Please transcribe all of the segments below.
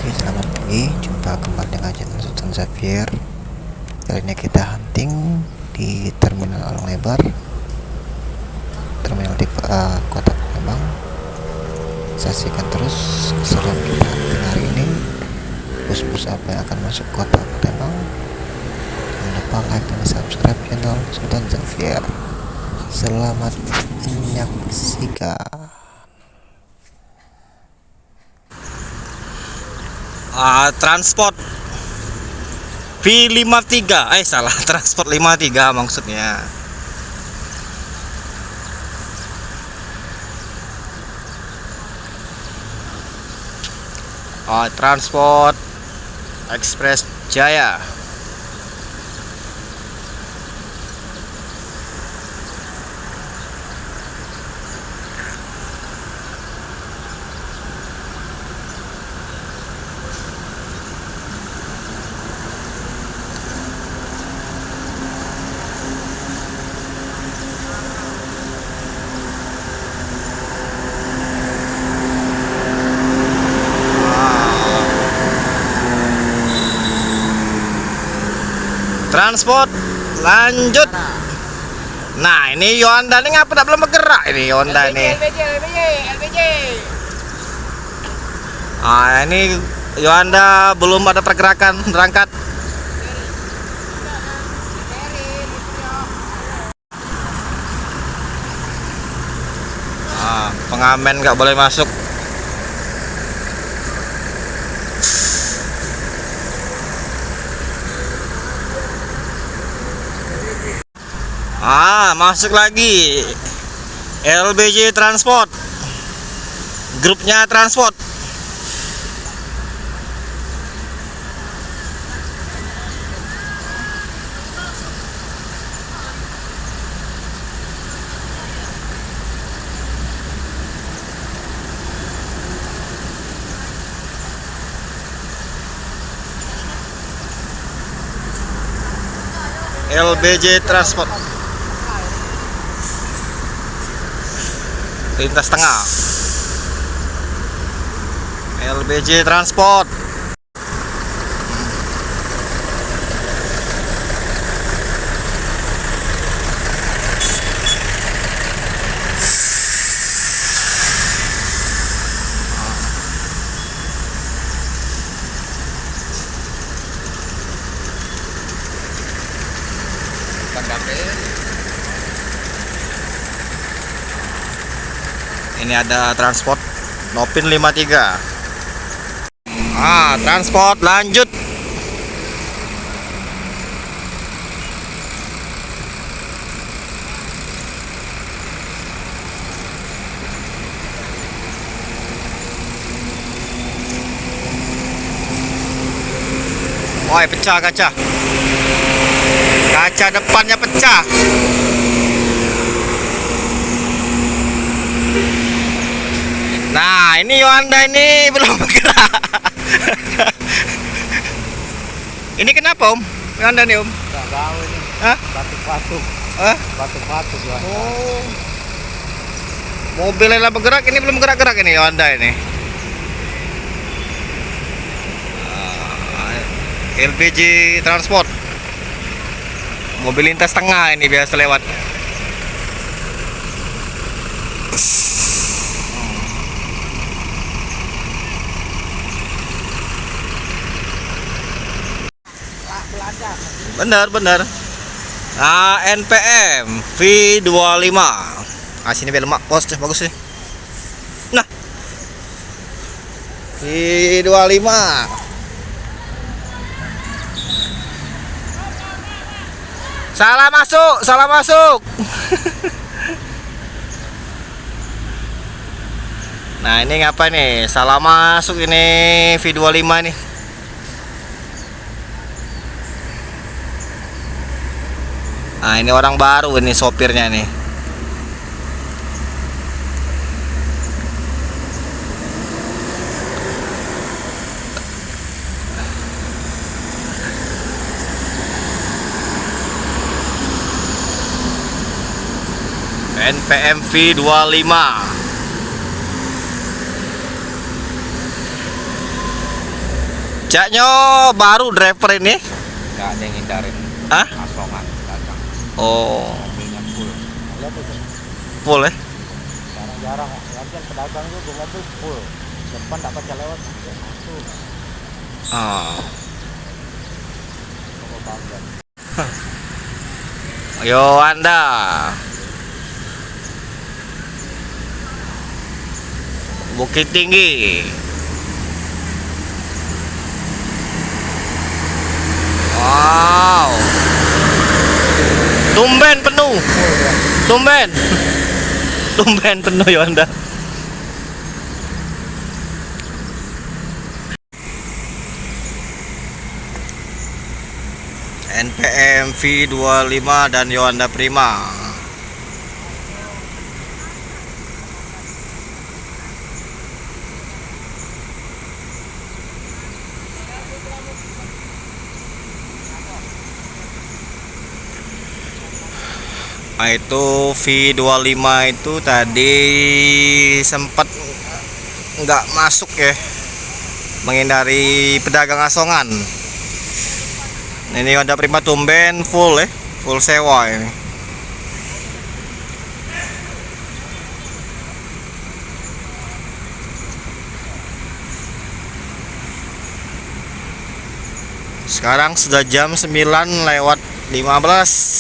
Oke, selamat pagi, jumpa kembali dengan channel Sultan Zafir. Kali ini kita hunting di terminal Along Lebar, terminal di kota Palembang. Saksikan terus keseruan kita hunting hari ini. Bus-bus apa yang akan masuk kota Palembang. Jangan lupa like dan subscribe channel Sultan Zafir. Selamat menyaksikan. Transport V53, salah, transport 53 maksudnya. Transport Express Jaya. Transport lanjut. Nah, ini Yonda ini ngapa belum bergerak ini Yonda ini? LPG. Ini Yonda belum ada pergerakan berangkat. Pengamen nggak boleh masuk. Masuk lagi LBJ Transport, grupnya Transport. LBJ Transport lintas tengah. LBJ Transport. Ini ada transport Nopin 53. Transport lanjut. Woi, pecah kaca. Kaca depannya pecah. Nah, ini Yonda ini belum bergerak. Ini kenapa Om? Yonda nih Om? Nggak tahu ini. Hah? Batuk-batuk. Batuk-batuk Yonda. Oh. Mobilnya lah bergerak, ini belum gerak-gerak ini Yonda ini. LBJ Transport. Mobil lintas tengah ini biasa lewat. Benar. NPM V25. Sini biar lemak pos bagus sih. Nah, V25. Salah masuk. Nah, ini ngapa nih? Salah masuk ini V25 nih. Ini orang baru ini sopirnya nih. NPM V25. Caknya baru driver ini. Nggak ada yang hindarin Hah? asongan dagang. Oh, Mobilnya full. Lihat itu. full ya. Jarang-jarang. Lagian pedagang itu mobil full. Depan tak baca lewat. Masuk. Ah. Toko bangga. Yo Anda. Bukit Tinggi. Wow. Tumben penuh. Tumben. Tumben penuh ya Anda. NPM V25 dan Yonda Prima. Nah, itu V25 itu tadi sempat nggak masuk ya, menghindari pedagang asongan. Ini Honda Prima tumben full ya, full sewa ini. Sekarang sudah jam 9:15.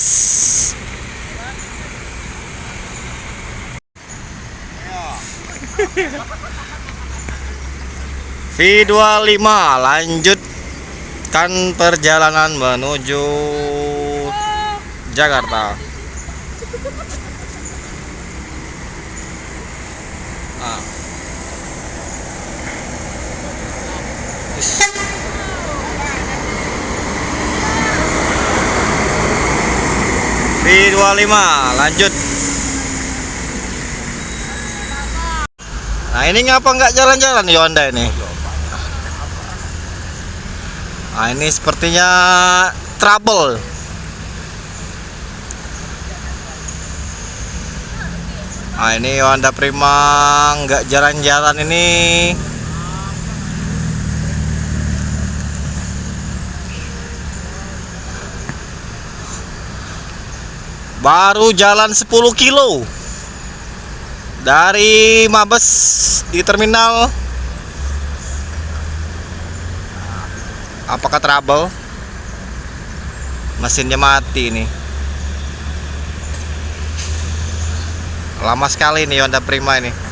V25 lanjutkan perjalanan menuju Jakarta. Ah. V25 lanjut. Nah, ini ngapa nggak jalan-jalan Yonda ini? Nah, ini sepertinya trouble. Nah, ini Honda Prima nggak jalan-jalan ini. Baru jalan 10 kilo dari Mabes di terminal. Apakah trouble? Mesinnya mati ini. Lama sekali nih Honda Prima ini.